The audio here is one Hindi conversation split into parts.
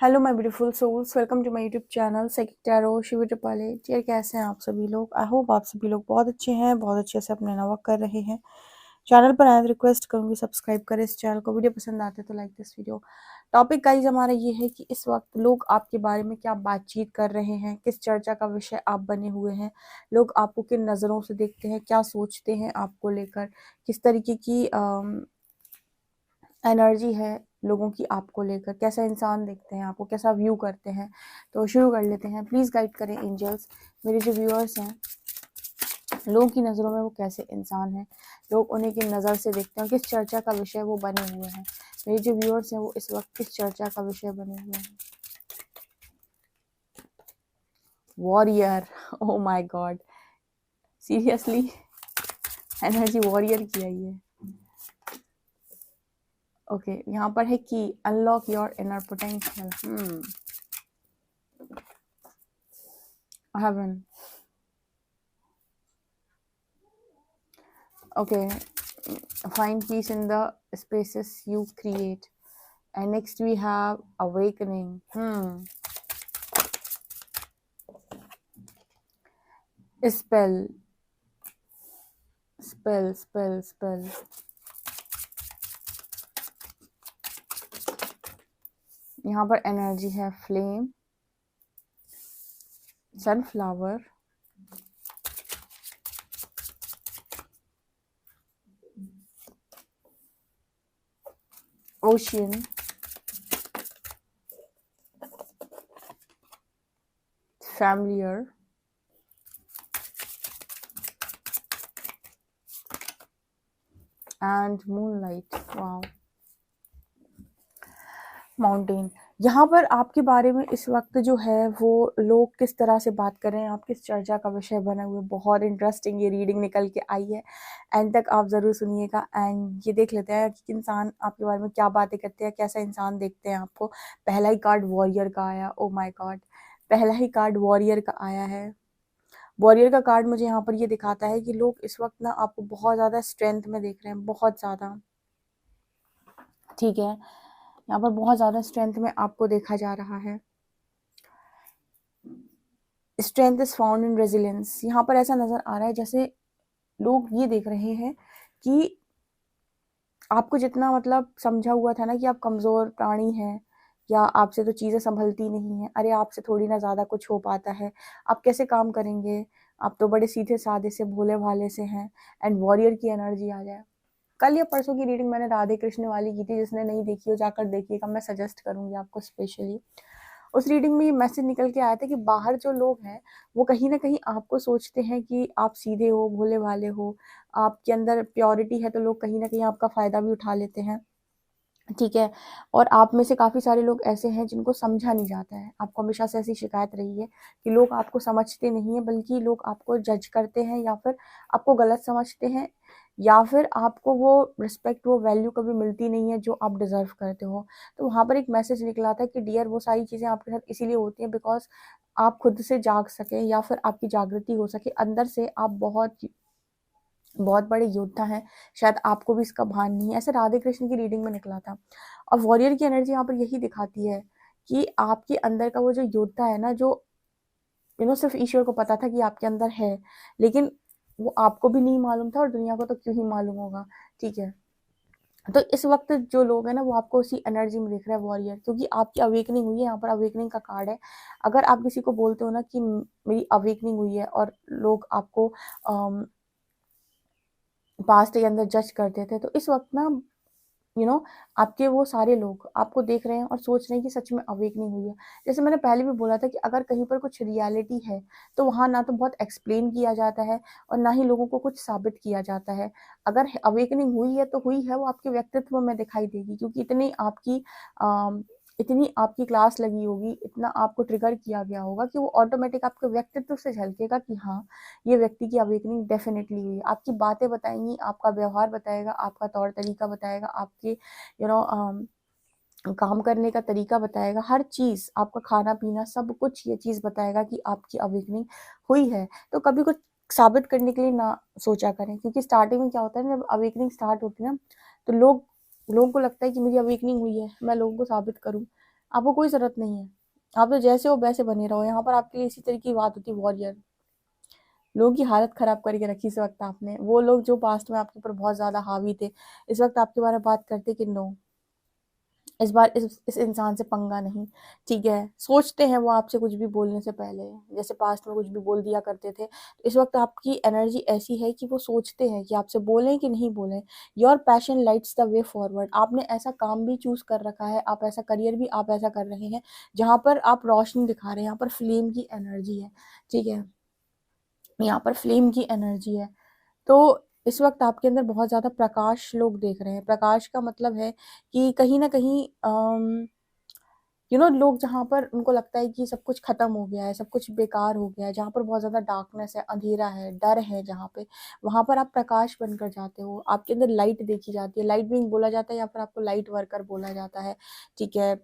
Hello my beautiful souls, welcome to my YouTube channel psychic tarot Shiv Tapale. यार कैसे हैं आप सभी लोग? आई होप आप सभी लोग बहुत अच्छे हैं, बहुत अच्छे से अपने वर्क कर रहे हैं। चैनल पर आए तो रिक्वेस्ट करूंगी सब्सक्राइब करें इस चैनल को। वीडियो पसंद आते तो like this video. Topic guys हमारा ये है कि इस वक्त लोग आपके बारे में क्या बातचीत कर रहे हैं, किस चर्चा का विषय आप बने हुए हैं, लोग आपको किन नज़रों से देखते हैं, क्या सोचते हैं आपको लेकर, किस तरीके की एनर्जी है लोगों की आपको लेकर, कैसा इंसान देखते हैं आपको, कैसा व्यू करते हैं। तो शुरू कर लेते हैं। प्लीज़ गाइड करें एंजल्स, मेरे जो व्यूअर्स हैं लोगों की नज़रों में वो कैसे इंसान हैं, लोग उन्हें किन नज़र से देखते हैं, किस चर्चा का विषय वो बने हुए हैं। मेरे जो व्यूअर्स हैं वो इस वक्त किस चर्चा का विषय बने हुए हैं। Warrior, oh my god, seriously energy warrior की आई है। ओके, यहाँ पर है कि unlock your inner potential. Heaven, okay, find peace in the spaces you create. And next we have awakening. Spell, spell. यहाँ पर एनर्जी है flame, sunflower, ocean, familiar, and moonlight. Wow. Mountain. यहाँ पर आपके बारे में इस वक्त जो है वो लोग किस तरह से बात कर रहे हैं, आप किस चर्चा का विषय बने हुए। बहुत इंटरेस्टिंग ये रीडिंग निकल के आई है, एंड तक आप ज़रूर सुनिएगा। एंड ये देख लेते हैं कि इंसान आपके बारे में क्या बातें करते हैं, कैसा इंसान देखते हैं आपको। पहला ही कार्ड वॉरियर का आया, ओ माय गॉड, पहला ही कार्ड वॉरियर का आया है। वॉरियर का कार्ड मुझे यहाँ पर ये दिखाता है कि लोग इस वक्त ना आपको बहुत ज़्यादा स्ट्रेंथ में देख रहे हैं, बहुत ज़्यादा, ठीक है। यहाँ पर बहुत ज़्यादा स्ट्रेंथ में आपको देखा जा रहा है। Strength is found in resilience. यहाँ पर ऐसा नज़र आ रहा है जैसे लोग ये देख रहे हैं कि आपको जितना मतलब समझा हुआ था ना कि आप कमज़ोर प्राणी हैं, या आपसे तो चीज़ें संभलती नहीं हैं, अरे आपसे थोड़ी ना ज़्यादा कुछ हो पाता है, आप कैसे काम करेंगे, आप तो बड़े सीधे साधे से भोले भाले से हैं। एंड वॉरियर की एनर्जी आ जाए। कल या परसों की रीडिंग मैंने राधे कृष्ण वाली की थी, जिसने नहीं देखी हो जाकर देखिएगा, मैं सजेस्ट करूंगी आपको स्पेशली। उस रीडिंग में ये मैसेज निकल के आया था कि बाहर जो लोग हैं वो कहीं ना कहीं आपको सोचते हैं कि आप सीधे हो, भोले भाले हो, आपके अंदर प्योरिटी है, तो लोग कहीं ना कहीं आपका फ़ायदा भी उठा लेते हैं, ठीक है। और आप में से काफ़ी सारे लोग ऐसे हैं जिनको समझा नहीं जाता है। आपको हमेशा से ऐसी शिकायत रही है कि लोग आपको समझते नहीं है, बल्कि लोग आपको जज करते हैं, या फिर आपको गलत समझते हैं, या फिर आपको वो रिस्पेक्ट, वो वैल्यू कभी मिलती नहीं है जो आप डिज़र्व करते हो। तो वहाँ पर एक मैसेज निकला था कि डियर, वो सारी चीज़ें आपके साथ इसीलिए होती हैं बिकॉज आप खुद से जाग सकें, या फिर आपकी जागृति हो सके अंदर से। आप बहुत बहुत बड़े योद्धा हैं, शायद आपको भी इसका भान नहीं है। ऐसे राधे कृष्ण की रीडिंग में निकला था। और वॉरियर की एनर्जी यहाँ पर यही दिखाती है कि आपके अंदर का वो जो योद्धा है ना, जो सिर्फ ईश्वर को पता था कि आपके अंदर है, लेकिन वो आपको भी नहीं मालूम था और दुनिया को तो क्यों ही मालूम होगा, ठीक है। तो इस वक्त जो लोग हैं ना वो आपको उसी एनर्जी में देख रहे हैं, वॉरियर, क्योंकि आपकी अवेकनिंग हुई है। यहाँ पर अवेकनिंग का कार्ड है। अगर आप किसी को बोलते हो ना कि मेरी अवेकनिंग हुई है, और लोग आपको पास्ट के अंदर जज करते थे, तो इस वक्त ना आपके वो सारे लोग आपको देख रहे हैं और सोच रहे हैं कि सच में अवेकनिंग हुई है। जैसे मैंने पहले भी बोला था कि अगर कहीं पर कुछ रियलिटी है तो वहाँ ना तो बहुत एक्सप्लेन किया जाता है, और ना ही लोगों को कुछ साबित किया जाता है। अगर अवेकनिंग हुई है तो हुई है, वो आपके व्यक्तित्व में दिखाई देगी, क्योंकि इतनी आपकी क्लास लगी होगी, इतना आपको ट्रिगर किया गया होगा कि वो ऑटोमेटिक आपके व्यक्तित्व से झलकेगा कि हाँ, ये व्यक्ति की अवेकनिंग डेफिनेटली हुई है। आपकी बातें बताएंगी, आपका व्यवहार बताएगा, आपका तौर तरीका बताएगा, आपके काम करने का तरीका बताएगा, हर चीज़, आपका खाना पीना, सब कुछ ये चीज़ बताएगा कि आपकी अवेकनिंग हुई है। तो कभी कुछ साबित करने के लिए ना सोचा करें, क्योंकि स्टार्टिंग में क्या होता है, जब अवेकनिंग स्टार्ट होती है ना, तो लोगों को लगता है कि मेरी अवेकनिंग हुई है, मैं लोगों को साबित करूं। आपको कोई ज़रूरत नहीं है, आप तो जैसे हो वैसे बने रहो। यहाँ पर आपके लिए इसी तरह की बात होती है वॉरियर। लोगों की हालत ख़राब करके रखी इस वक़्त आपने। वो लोग जो पास्ट में आपके ऊपर बहुत ज़्यादा हावी थे, इस वक़्त आपके बारे में बात करते कि नो, इस बार इस इंसान से पंगा नहीं, ठीक है। सोचते हैं वो आपसे कुछ भी बोलने से पहले, जैसे पास्ट में कुछ भी बोल दिया करते थे। तो इस वक़्त आपकी एनर्जी ऐसी है कि वो सोचते हैं कि आपसे बोलें कि नहीं बोलें। Your passion lights the way forward. आपने ऐसा काम भी चूज़ कर रखा है, आप ऐसा करियर भी आप ऐसा कर रहे हैं, जहाँ पर आप रोशनी दिखा रहे हैं, यहाँ पर फ्लेम की एनर्जी है, ठीक है। यहाँ पर फ्लेम की एनर्जी है। तो इस वक़्त आपके अंदर बहुत ज़्यादा प्रकाश लोग देख रहे हैं। प्रकाश का मतलब है कि कहीं न कहीं लोग जहाँ पर उनको लगता है कि सब कुछ ख़त्म हो गया है, सब कुछ बेकार हो गया है, जहाँ पर बहुत ज़्यादा डार्कनेस है, अंधेरा है, डर है जहाँ पे, वहाँ पर आप प्रकाश बनकर जाते हो। आपके अंदर लाइट देखी जाती है, लाइट बीइंग बोला जाता है, या फिर आपको लाइट वर्कर बोला जाता है, ठीक है।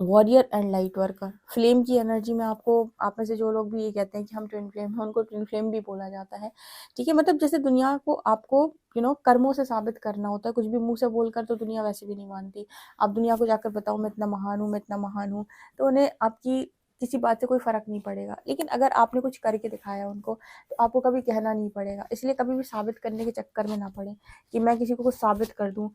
Warrior and light worker. Flame की एनर्जी में आपको, आप में से जो लोग भी ये कहते हैं कि हम ट्विन फ्लेम हैं, उनको ट्विन फ्लेम भी बोला जाता है, ठीक है। मतलब जैसे दुनिया को आपको कर्मों से साबित करना होता है। कुछ भी मुंह से बोलकर तो दुनिया वैसे भी नहीं मानती। आप दुनिया को जाकर बताओ मैं इतना महान हूँ, मैं इतना महान हूँ, तो उन्हें आपकी किसी बात से कोई फर्क नहीं पड़ेगा। लेकिन अगर आपने कुछ करके दिखाया उनको, तो आपको कभी कहना नहीं पड़ेगा। इसलिए कभी भी साबित करने के चक्कर में ना पड़े कि मैं किसी को कुछ साबित कर दूं।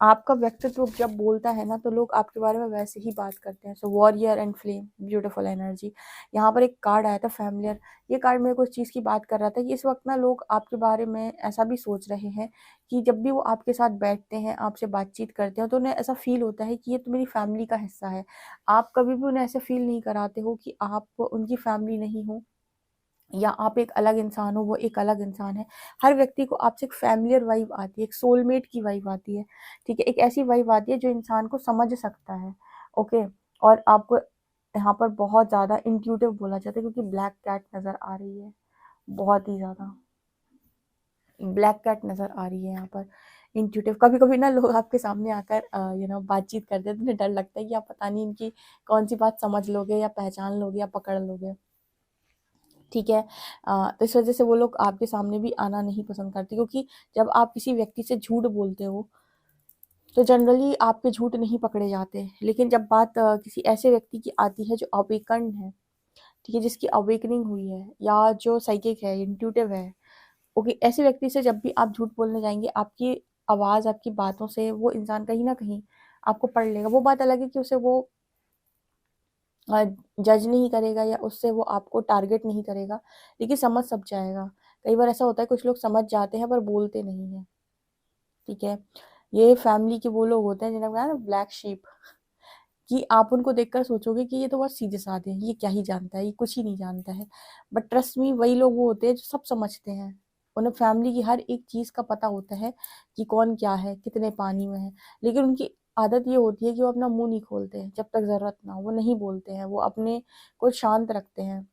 आपका व्यक्तित्व जब बोलता है ना, तो लोग आपके बारे में वैसे ही बात करते हैं। So warrior and flame, beautiful energy. यहाँ पर एक कार्ड आया था फैमिलियर। ये कार्ड मेरे को इस चीज़ की बात कर रहा था कि इस वक्त ना लोग आपके बारे में ऐसा भी सोच रहे हैं कि जब भी वो आपके साथ बैठते हैं, आपसे बातचीत करते हैं, तो उन्हें ऐसा फील होता है कि ये तो मेरी फैमिली का हिस्सा है। आप कभी भी उन्हें ऐसे फील नहीं कराते हो कि आप उनकी फैमिली नहीं हो, या आप एक अलग इंसान हो, वो एक अलग इंसान है। हर व्यक्ति को आपसे एक फ़ैमिलियर वाइब आती है, एक सोलमेट की वाइब आती है, ठीक है? एक ऐसी वाइब आती है जो इंसान को समझ सकता है, ओके? और आपको यहाँ पर बहुत ज़्यादा इंट्यूटिव बोला जाता है, क्योंकि ब्लैक कैट नज़र आ रही है, बहुत ही ज़्यादा। ब्लैक कैट नज़र आ रही है यहाँ पर, इंट्यूटिव। कभी-कभी ना लोग आपके सामने आकर बातचीत करते हैं, तो उन्हें डर लगता है कि आप पता नहीं इनकी कौन-सी बात समझ लोगे या पहचान लोगे या पकड़ लोगे। ठीक है। तो इस वजह से वो लोग आपके सामने भी आना नहीं पसंद करते, क्योंकि जब आप किसी व्यक्ति से झूठ बोलते हो, तो जनरली आपके झूठ नहीं पकड़े जाते। लेकिन जब बात किसी ऐसे व्यक्ति की आती है जो अवेकन्ड है, ठीक है, जिसकी अवेकनिंग हुई है, या जो साइकिक है, इंट्यूटिव है, ओके, ऐसे व्यक्ति से जब भी आप झूठ बोलने जाएँगे, आपकी आवाज़, आपकी बातों से वो इंसान कहीं न कहीं आपको पढ़ लेगा। वो बात अलग है कि उसे वो जज नहीं करेगा, या उससे वो आपको टारगेट नहीं करेगा, लेकिन समझ सब जाएगा। कई बार ऐसा होता है, कुछ लोग समझ जाते हैं पर बोलते नहीं हैं, ठीक है। ये फैमिली के वो लोग होते हैं जिन्हें कहा ना ब्लैक शीप, कि आप उनको देखकर सोचोगे कि ये तो बहुत सीधे-साधे हैं, ये क्या ही जानता है, ये कुछ ही नहीं जानता है। बट ट्रस्ट मी, वही लोग वो होते हैं जो सब समझते हैं। उन्हें फैमिली की हर एक चीज़ का पता होता है कि कौन क्या है, कितने पानी में है। लेकिन उनकी आदत ये होती है कि वो अपना मुँह नहीं खोलते हैं, जब तक ज़रूरत ना हो, वो नहीं बोलते हैं, वो अपने को शांत रखते हैं।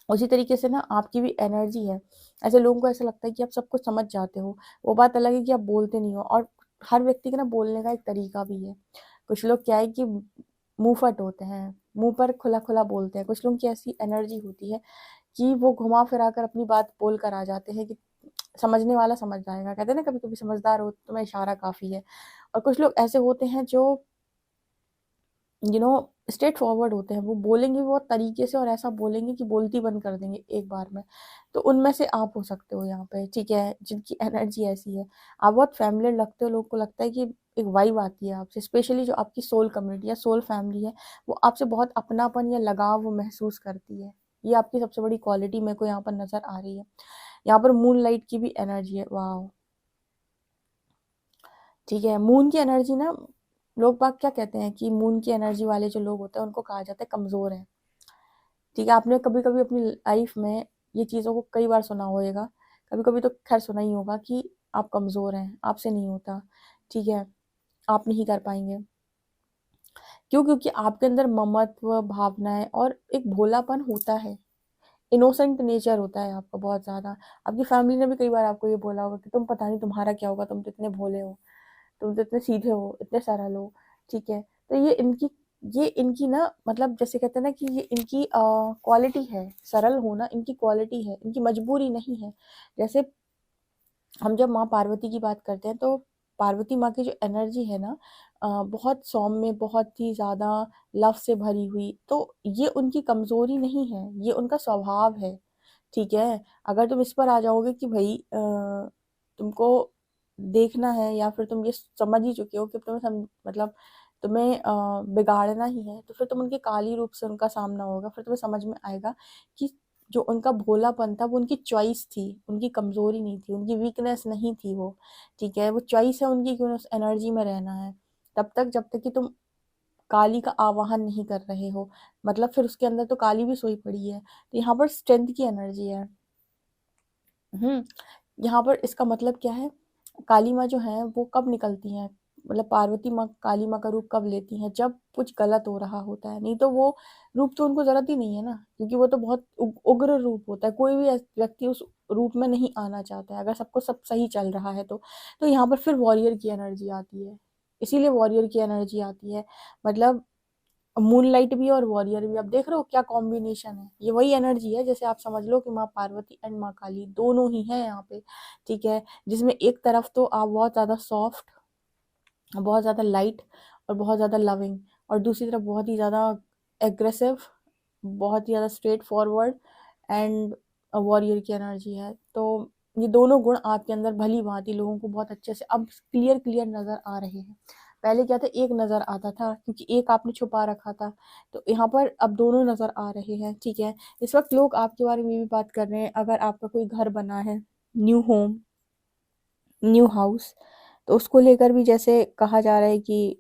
उसी तरीके से ना आपकी भी एनर्जी है। ऐसे लोगों को ऐसा लगता है कि आप सब कुछ समझ जाते हो। वो बात अलग है कि आप बोलते नहीं हो, और हर व्यक्ति का ना बोलने का एक तरीका भी है। कुछ लोग क्या है कि मुँहफट होते हैं, मुँह पर खुला-खुला बोलते हैं। कुछ लोगों की ऐसी एनर्जी होती है कि वो घुमा-फिरा कर अपनी बात बोल कर आ जाते हैं कि समझने वाला समझ जाएगा। कहते हैं ना, कभी-कभी समझदार हो तुम्हें इशारा काफ़ी है। और कुछ लोग ऐसे होते हैं जो स्ट्रेट फॉरवर्ड होते हैं। वो बोलेंगे बहुत तरीके से, और ऐसा बोलेंगे कि बोलती बंद कर देंगे एक बार में। तो उनमें से आप हो सकते हो यहाँ पे, ठीक है, जिनकी एनर्जी ऐसी है। आप बहुत फ़ैमिलियर लगते हो, लोगों को लगता है कि एक वाइब आती है आपसे, स्पेशली जो आपकी सोल कम्युनिटी या सोल फैमिली है, वो आपसे बहुत अपनापन या लगाव वो महसूस करती है। ये आपकी सबसे बड़ी क्वालिटी मेरे को यहाँ पर नज़र आ रही है। यहाँ पर मूनलाइट की भी एनर्जी है, वॉव! ठीक है, मून की एनर्जी ना, लोग बाग क्या कहते हैं कि मून की एनर्जी वाले जो लोग होते हैं, उनको कहा जाता है कमज़ोर है। ठीक है, आपने कभी-कभी अपनी लाइफ में ये चीज़ों को कई बार सुना होएगा, कभी-कभी तो ख़ैर सुना ही होगा कि आप कमज़ोर हैं, आपसे नहीं होता, ठीक है, आप नहीं कर पाएँगे। क्यों? क्योंकि आपके अंदर ममत्व, भावनाएँ और एक भोलापन होता है, इनोसेंट नेचर होता है आपका बहुत ज़्यादा। आपकी फैमिली ने भी कई बार आपको ये बोला होगा कि तुम पता नहीं तुम्हारा क्या होगा, तुम तो इतने भोले हो। तुम तो इतने सीधे हो, इतने सरल हो, ठीक है। तो ये इनकी ना, मतलब जैसे कहते हैं ना कि ये इनकी क्वालिटी है, सरल होना इनकी क्वालिटी है, इनकी मजबूरी नहीं है। जैसे हम जब माँ पार्वती की बात करते हैं, तो पार्वती माँ की जो एनर्जी है ना, बहुत सौम्य, बहुत ही ज़्यादा लव से भरी हुई, तो ये उनकी कमज़ोरी नहीं है, ये उनका स्वभाव है, ठीक है? अगर तुम इस पर आ जाओगे कि भई तुमको देखना है या फिर तुम ये समझ ही चुके हो कि तुम्हें मतलब तुम्हें बिगाड़ना ही है, तो फिर तुम उनके काली रूप से उनका सामना होगा, फिर तुम्हें समझ में आएगा कि जो उनका भोलापन था वो उनकी चॉइस थी, उनकी कमज़ोरी नहीं थी, उनकी वीकनेस नहीं थी वो, ठीक है? वो चॉइस है उनकी कि उन्हें उस एनर्जी में रहना है, तब तक जब तक कि तुम काली का आवाहन नहीं कर रहे हो, मतलब फिर उसके अंदर तो काली भी सोई पड़ी है, तो यहाँ पर स्ट्रेंथ की एनर्जी है। यहाँ पर इसका मतलब क्या है, काली माँ जो है वो कब निकलती हैं, मतलब पार्वती माँ काली माँ का रूप कब लेती हैं, जब कुछ गलत हो रहा होता है, नहीं तो वो रूप तो उनको जरूरत ही नहीं है ना, क्योंकि वो तो बहुत उग्र रूप होता है, कोई भी व्यक्ति उस रूप में नहीं आना चाहता है अगर सबको सब सही चल रहा है तो यहाँ पर फिर वॉरियर की एनर्जी आती है, इसीलिए वॉरियर की एनर्जी आती है, मतलब मूनलाइट भी और वॉरियर भी, अब देख रहे हो क्या कॉम्बिनेशन है, ये वही एनर्जी है, जैसे आप समझ लो कि माँ पार्वती एंड माँ काली दोनों ही हैं यहाँ पे, ठीक है? जिसमें एक तरफ तो आप बहुत ज़्यादा सॉफ्ट, बहुत ज़्यादा लाइट और बहुत ज़्यादा लविंग, और दूसरी तरफ बहुत ही ज़्यादा एग्रेसिव, बहुत ही ज़्यादा स्ट्रेट फॉरवर्ड एंड वॉरियर की एनर्जी है, तो ये दोनों गुण आपके अंदर भली भांति लोगों को बहुत अच्छे से अब क्लियर क्लियर नज़र आ रहे हैं। पहले क्या था, एक नज़र आता था क्योंकि एक आपने छुपा रखा था, तो यहाँ पर अब दोनों नज़र आ रहे हैं, ठीक है? इस वक्त लोग आपके बारे में भी बात कर रहे हैं, अगर आपका कोई घर बना है, न्यू होम, न्यू हाउस, तो उसको लेकर भी जैसे कहा जा रहा है कि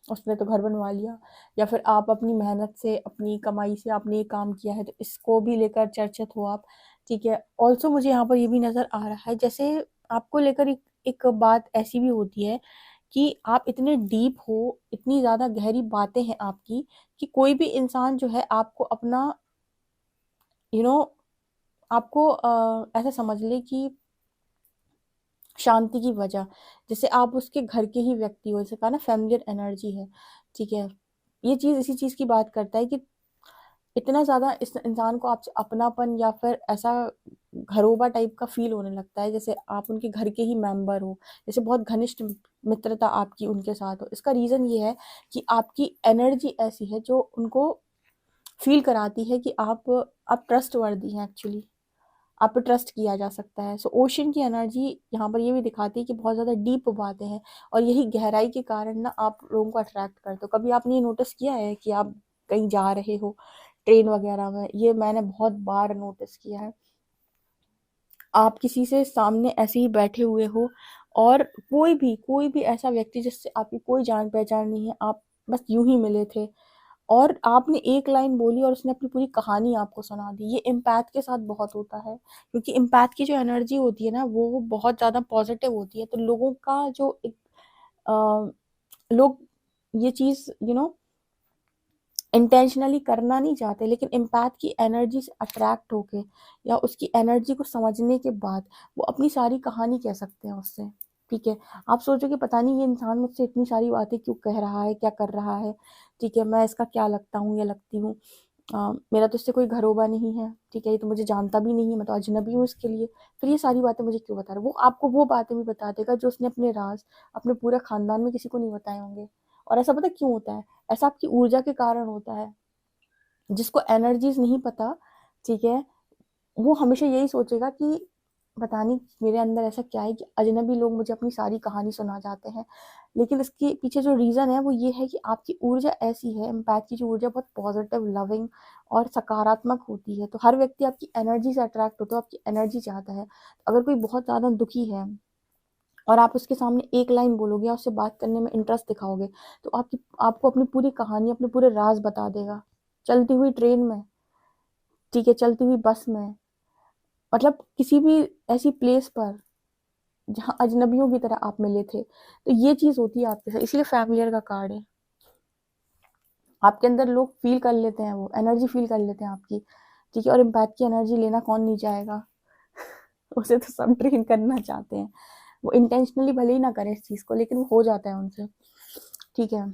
उसने तो घर बनवा लिया, या फिर आप अपनी मेहनत से, अपनी कमाई से आपने ये काम किया है, तो इसको भी लेकर चर्चित हो आप, ठीक है? ऑल्सो मुझे यहाँ पर ये भी नज़र आ रहा है, जैसे आपको लेकर एक बात ऐसी भी होती है कि आप इतने डीप हो, इतनी ज़्यादा गहरी बातें हैं आपकी कि कोई भी इंसान जो है आपको अपना यू नो आपको ऐसा समझ ले कि शांति की वजह, जैसे आप उसके घर के ही व्यक्ति हो, जैसे कहा ना फैमिलियर एनर्जी है, ठीक है? ये चीज़ इसी चीज़ की बात करता है कि इतना ज़्यादा इस इंसान को आपसे अपनापन या फिर ऐसा घरोबा टाइप का फील होने लगता है, जैसे आप उनके घर के ही मेंबर हो, जैसे बहुत घनिष्ठ मित्रता आपकी उनके साथ हो। इसका रीज़न ये है कि आपकी एनर्जी ऐसी है जो उनको फील कराती है कि आप ट्रस्टवर्दी हैं एक्चुअली, आप पे ट्रस्ट किया जा सकता है। सो ओशन की एनर्जी यहाँ पर ये भी दिखाती है कि बहुत ज़्यादा डीप बातें हैं, और यही गहराई के कारण ना आप लोगों को अट्रैक्ट करते हो। कभी आपने ये नोटिस किया है कि आप कहीं जा रहे हो ट्रेन वगैरह में, ये मैंने बहुत बार नोटिस किया है, आप किसी से सामने ऐसे ही बैठे हुए हो और कोई भी ऐसा व्यक्ति जिससे आपकी कोई जान पहचान नहीं है, आप बस यूं ही मिले थे और आपने एक लाइन बोली और उसने अपनी पूरी कहानी आपको सुना दी। ये एम्पैथ के साथ बहुत होता है, क्योंकि एम्पैथ की जो एनर्जी होती है ना वो बहुत ज़्यादा पॉजिटिव होती है, तो लोगों का जो एक लोग ये चीज़ इंटेंशनली करना नहीं चाहते, लेकिन एम्पैथ की एनर्जी से अट्रैक्ट होके या उसकी एनर्जी को समझने के बाद वो अपनी सारी कहानी कह सकते हैं उससे, ठीक है? आप सोचो कि पता नहीं ये इंसान मुझसे इतनी सारी बातें क्यों कह रहा है, क्या कर रहा है, ठीक है? मैं इसका क्या लगता हूँ या लगती हूँ, मेरा तो इससे कोई घरोबा नहीं है, ठीक है? ये तो मुझे जानता भी नहीं है, मैं तो अजनबी हूँ इसके लिए, फिर ये सारी बातें मुझे क्यों बता रहा है? वो आपको वो बातें भी बता देगा जो उसने अपने राज अपने पूरे खानदान में किसी को नहीं बताए होंगे। और ऐसा पता क्यों होता है? ऐसा आपकी ऊर्जा के कारण होता है। जिसको एनर्जीज नहीं पता, ठीक है, वो हमेशा यही सोचेगा कि पता नहीं मेरे अंदर ऐसा क्या है कि अजनबी लोग मुझे अपनी सारी कहानी सुना जाते हैं, लेकिन इसके पीछे जो रीज़न है वो ये है कि आपकी ऊर्जा ऐसी है, एम्पैथ की जो ऊर्जा बहुत पॉजिटिव, लविंग और सकारात्मक होती है, तो हर व्यक्ति आपकी एनर्जी से अट्रैक्ट होता है, आपकी एनर्जी चाहता है। अगर कोई बहुत ज़्यादा दुखी है और आप उसके सामने एक लाइन बोलोगे या उससे बात करने में इंटरेस्ट दिखाओगे, तो आपको अपनी पूरी कहानी, अपने पूरे राज बता देगा, चलती हुई ट्रेन में, ठीक है, चलती हुई बस में, मतलब किसी भी ऐसी प्लेस पर जहाँ अजनबियों की तरह आप मिले थे। तो ये चीज़ होती है आपके साथ, इसलिए फैमिलियर का कार्ड है। आपके अंदर लोग फील कर लेते हैं, वो एनर्जी फील कर लेते हैं आपकी, ठीक है? और इम्पैक्ट की एनर्जी लेना कौन नहीं चाहेगा? उसे तो सब ट्रेन करना चाहते हैं, वो इंटेंशनली भले ही ना करें इस चीज़ को, लेकिन वो हो जाता है उनसे, ठीक है?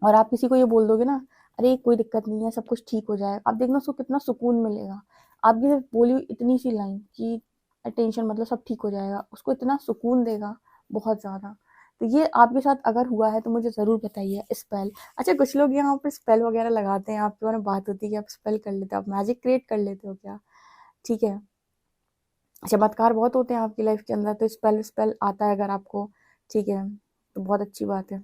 और आप किसी को ये बोल दोगे ना, अरे कोई दिक्कत नहीं है, सब कुछ ठीक हो जाएगा, आप देखना उसको कितना सुकून मिलेगा। आपकी सिर्फ बोली हुई इतनी सी लाइन कि टेंशन मतलब सब ठीक हो जाएगा, उसको इतना सुकून देगा, बहुत ज़्यादा, तो ये आपके साथ अगर हुआ है तो मुझे ज़रूर बताइए। स्पेल, अच्छा कुछ लोग यहाँ पर स्पेल वगैरह लगाते हैं, आपके बारे में बात होती है कि आप स्पेल कर लेते हो, आप मैजिक क्रिएट कर लेते हो क्या? ठीक है, चमत्कार बहुत होते हैं आपकी लाइफ के अंदर, तो स्पेल आता है अगर आपको, ठीक है, तो बहुत अच्छी बात है,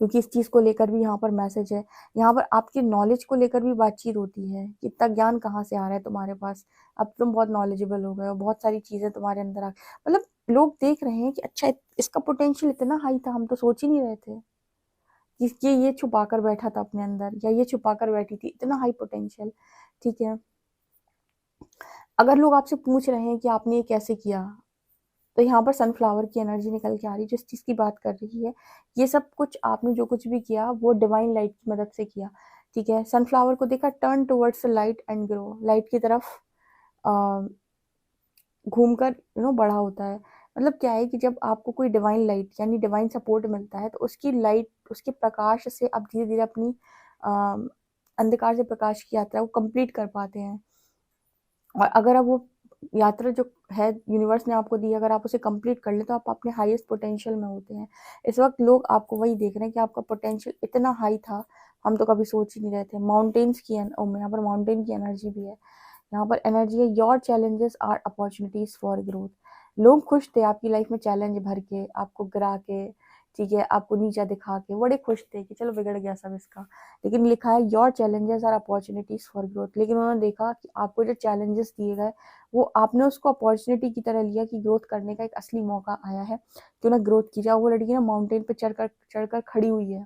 क्योंकि इस चीज़ को लेकर भी यहाँ पर मैसेज है। यहाँ पर आपकी नॉलेज को लेकर भी बातचीत होती है कि इतना ज्ञान कहाँ से आ रहा है तुम्हारे पास, अब तुम बहुत नॉलेजेबल हो गए हो, बहुत सारी चीज़ें तुम्हारे अंदर आ, मतलब लोग देख रहे हैं कि अच्छा इसका पोटेंशियल इतना हाई था, हम तो सोच ही नहीं रहे थे कि ये छुपा कर बैठा था अपने अंदर, या ये छुपा कर बैठी थी, इतना हाई पोटेंशियल। ठीक है, अगर लोग आपसे पूछ रहे हैं कि आपने ये कैसे किया, तो यहाँ पर सनफ्लावर की एनर्जी निकल के आ रही है, जिस चीज़ की बात कर रही है, ये सब कुछ आपने जो कुछ भी किया वो डिवाइन लाइट की मदद से किया। ठीक है, सनफ्लावर को देखा, turn towards light and grow, light की तरफ घूमकर बड़ा होता है। मतलब क्या है कि जब आपको कोई डिवाइन लाइट यानी डिवाइन सपोर्ट मिलता है, तो उसकी लाइट, उसके प्रकाश से आप धीरे धीरे अपनी अंधकार से प्रकाश की यात्रा को कंप्लीट कर पाते हैं। और अगर आप वो यात्रा जो है यूनिवर्स ने आपको दी, अगर आप उसे कंप्लीट कर ले, तो आप अपने हाईएस्ट पोटेंशियल में होते हैं। इस वक्त लोग आपको वही देख रहे हैं कि आपका पोटेंशियल इतना हाई था, हम तो कभी सोच ही नहीं रहे थे। माउंटेन्स की यहाँ पर माउंटेन की एनर्जी भी है, यहाँ पर एनर्जी है your challenges are opportunities for growth. लोग खुश थे आपकी लाइफ में चैलेंज भर के, आपको गिरा के, ठीक है, आपको नीचा दिखा के बड़े खुश थे कि चलो बिगड़ गया सब इसका, लेकिन लिखा है your challenges are opportunities for growth. लेकिन उन्होंने देखा कि आपको जो चैलेंजेस दिए गए, वो आपने उसको अपॉर्चुनिटी की तरह लिया कि ग्रोथ करने का एक असली मौका आया है, क्यों ना ग्रोथ की जाए। वो लड़की ना माउंटेन पे चढ़कर खड़ी हुई है,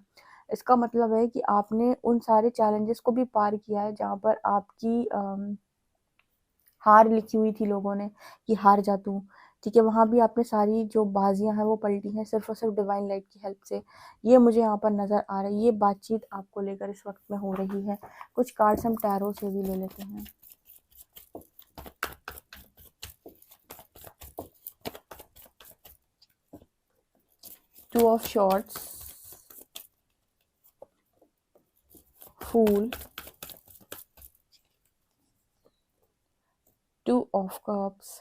इसका मतलब है कि आपने उन सारे चैलेंजेस को भी पार किया है, जहाँ पर आपकी हार लिखी हुई थी लोगों ने कि हार जा तू, ठीक है, वहां भी आपने सारी जो बाजियां हैं वो पलटी हैं सिर्फ और सिर्फ डिवाइन लाइट की हेल्प से। ये मुझे यहाँ पर नजर आ रहा है, ये बातचीत आपको लेकर इस वक्त में हो रही है। कुछ कार्ड्स हम टैरो से भी ले लेते हैं। Two of swords, fool, two of cups,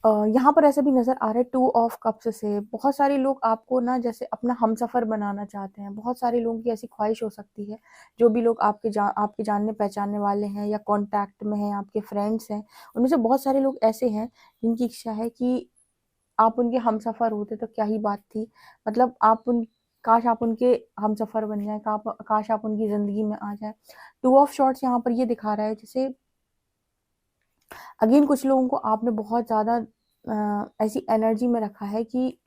यहाँ पर ऐसे भी नज़र आ रहा है टू ऑफ कप्स से बहुत सारे लोग आपको ना जैसे अपना हमसफ़र बनाना चाहते हैं। बहुत सारे लोगों की ऐसी ख्वाहिश हो सकती है, जो भी लोग आपके जानने पहचानने वाले हैं या कॉन्टैक्ट में हैं, आपके फ्रेंड्स हैं, उनमें से बहुत सारे लोग ऐसे हैं जिनकी इच्छा है कि आप उनके हमसफ़र होते तो क्या ही बात थी। मतलब काश आप उनके हमसफ़र बन जाएँ, काश आप उनकी ज़िंदगी में आ जाएँ। टू ऑफ शॉर्ट्स यहाँ पर ये दिखा रहा है, जैसे अगेन कुछ लोगों को आपने बहुत ज़्यादा ऐसी एनर्जी में रखा है कि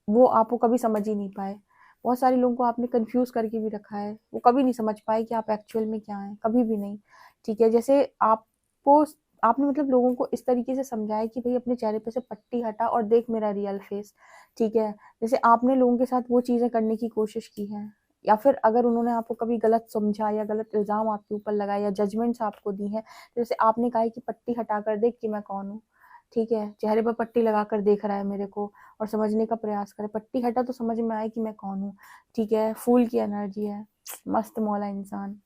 वो आपको कभी समझ ही नहीं पाए। बहुत सारे लोगों को आपने कंफ्यूज करके भी रखा है, वो कभी नहीं समझ पाए कि आप एक्चुअल में क्या हैं, कभी भी नहीं। ठीक है, जैसे आपने मतलब लोगों को इस तरीके से समझाया कि भाई अपने चेहरे पे से पट्टी हटा और देख मेरा रियल फेस। ठीक है, जैसे आपने लोगों के साथ वो चीज़ें करने की कोशिश की है, या फिर अगर उन्होंने आपको कभी गलत समझा या गलत इल्ज़ाम आपके ऊपर लगाया या जजमेंट्स आपको दी हैं, तो जैसे आपने कहा है कि पट्टी हटा कर देख कि मैं कौन हूँ। ठीक है, चेहरे पर पट्टी लगा कर देख रहा है मेरे को और समझने का प्रयास करे, पट्टी हटा तो समझ में आए कि मैं कौन हूँ। ठीक है, फूल की एनर्जी है, मस्त मौला इंसान,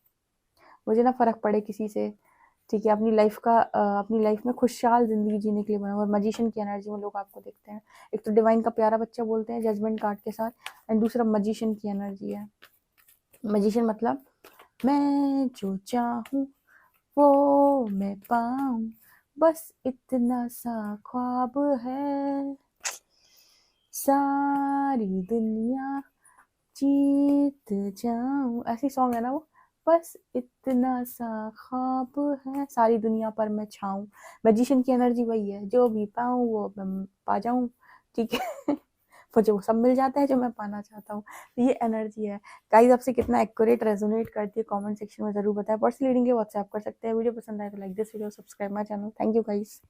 मुझे ना फर्क पड़े किसी से। ठीक है, अपनी लाइफ में खुशहाल जिंदगी जीने के लिए बना। और मजिशियन की एनर्जी में लोग आपको देखते हैं, एक तो डिवाइन का प्यारा बच्चा बोलते हैं जजमेंट कार्ड के साथ, एंड दूसरा मजिशियन की एनर्जी है। मजिशियन मतलब मैं जो चाहूँ वो मैं पाऊँ, बस इतना सा ख्वाब है, सारी दुनिया जीत जाऊं, ऐसी सॉन्ग है ना वो, बस इतना सा ख्वाब है, सारी दुनिया पर मैं छाऊं। मैजिशियन की एनर्जी वही है, जो भी पाऊं वो मैं पा जाऊं। ठीक है मुझे वो सब मिल जाता है जो मैं पाना चाहता हूँ। तो ये एनर्जी है। गाइस, आपसे कितना एक्यूरेट रेजोनेट करती है कमेंट सेक्शन में जरूर बताएं। पर्सनल रीडिंग के व्हाट्सएप कर सकते हैं। वीडियो पसंद आए तो like this video, subscribe my channel. Thank you guys.